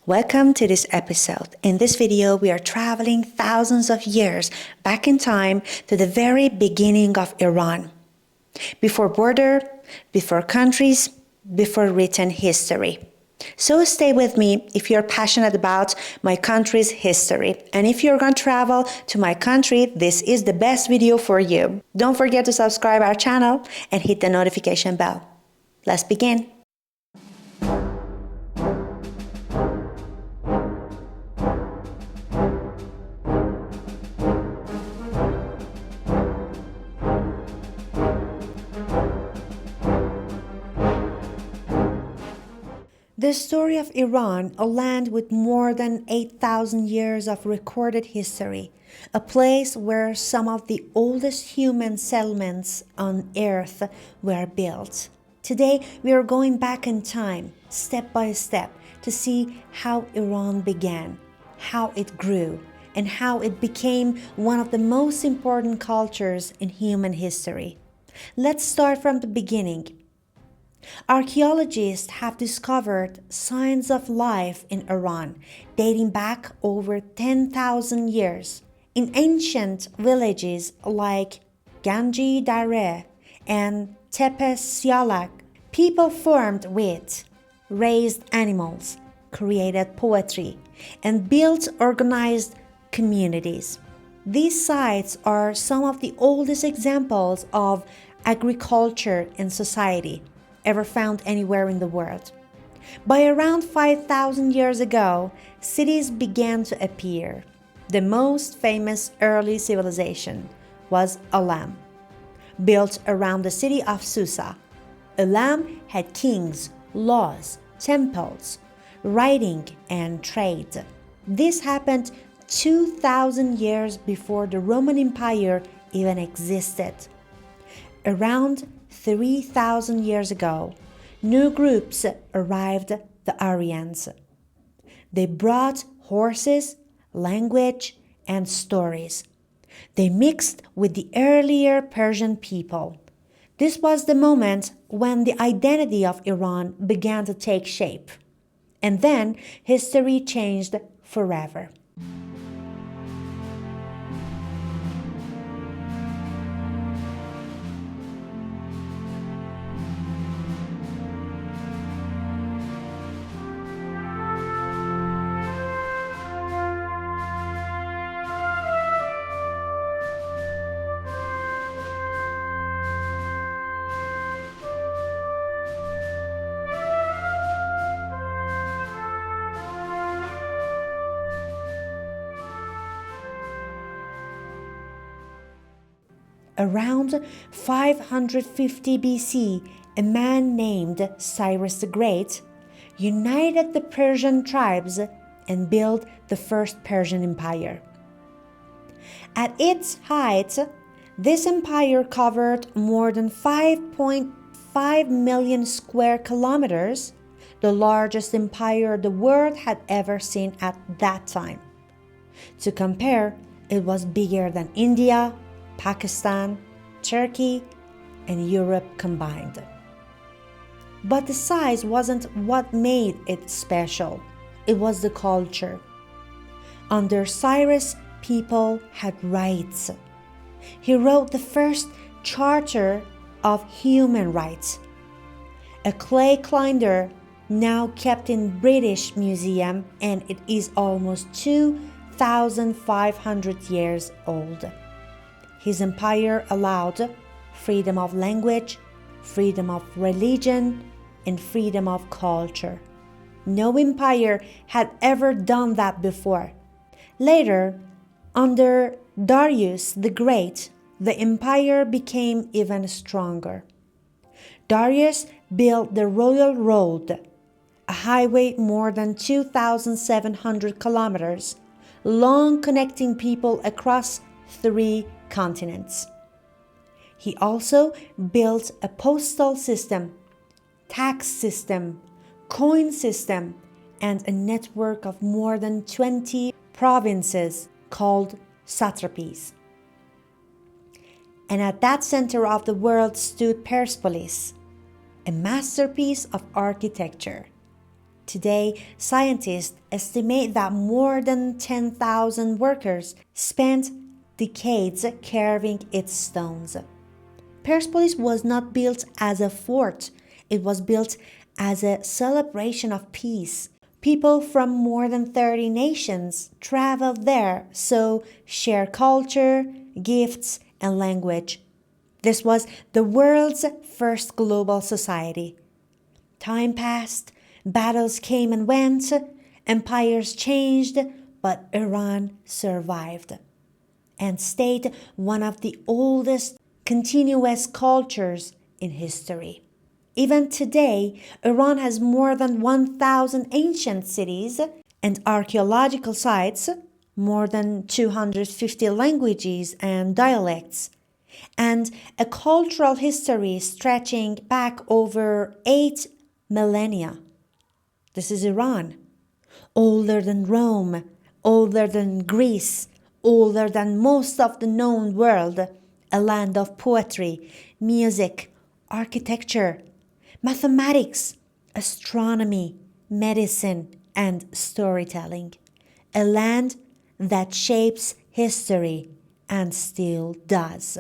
Welcome to this episode. In this video, we are traveling thousands of years back in time to the very beginning of Iran. Before border, before countries, before written history. So stay with me if you're passionate about my country's history. And if you're going to travel to my country, this is the best video for you. Don't forget to subscribe our channel and hit the notification bell. Let's begin. The story of Iran, a land with more than 8,000 years of recorded history, a place where some of the oldest human settlements on Earth were built. Today, we are going back in time, step by step, to see how Iran began, how it grew, and how it became one of the most important cultures in human history. Let's start from the beginning. Archaeologists have discovered signs of life in Iran dating back over 10,000 years. In ancient villages like Ganji Dare and Tepe Sialak, people farmed wheat, raised animals, created poetry, and built organized communities. These sites are some of the oldest examples of agriculture in society ever found anywhere in the world. By around 5,000 years ago, cities began to appear. The most famous early civilization was Elam, built around the city of Susa. Elam had kings, laws, temples, writing, and trade. This happened 2,000 years before the Roman Empire even existed. Around 3,000 years ago, new groups arrived, the Aryans. They brought horses, language, and stories. They mixed with the earlier Persian people. This was the moment when the identity of Iran began to take shape. And then history changed forever. Around 550 BC, a man named Cyrus the Great united the Persian tribes and built the first Persian Empire. At its height, this empire covered more than 5.5 million square kilometers, the largest empire the world had ever seen at that time. To compare, it was bigger than India, Pakistan, Turkey, and Europe combined. But the size wasn't what made it special. It was the culture. Under Cyrus, people had rights. He wrote the first Charter of Human Rights, a clay calendar now kept in British Museum, and it is almost 2,500 years old. His empire allowed freedom of language, freedom of religion, and freedom of culture. No empire had ever done that before. Later, under Darius the Great, the empire became even stronger. Darius built the Royal Road, a highway more than 2,700 kilometers long, connecting people across 3 continents. He also built a postal system, tax system, coin system, and a network of more than 20 provinces called satrapies. And at that center of the world stood Persepolis, a masterpiece of architecture. Today, scientists estimate that more than 10,000 workers spent decades carving its stones. Persepolis was not built as a fort, it was built as a celebration of peace. People from more than 30 nations traveled there, so share culture, gifts, and language. This was the world's first global society. Time passed, battles came and went, empires changed, but Iran survived and stayed one of the oldest continuous cultures in history. Even today, Iran has more than 1,000 ancient cities and archaeological sites, more than 250 languages and dialects, and a cultural history stretching back over 8 millennia. This is Iran, older than Rome, older than Greece, older than most of the known world, a land of poetry, music, architecture, mathematics, astronomy, medicine, and storytelling. A land that shapes history and still does.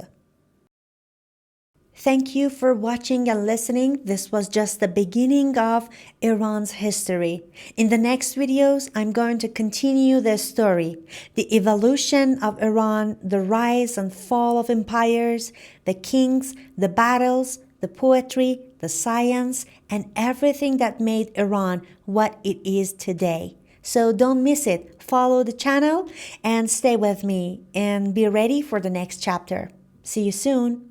Thank you for watching and listening. This was just the beginning of Iran's history. In the next videos, I'm going to continue the story, the evolution of Iran, the rise and fall of empires, the kings, the battles, the poetry, the science, and everything that made Iran what it is today. So don't miss it. Follow the channel and stay with me and be ready for the next chapter. See you soon.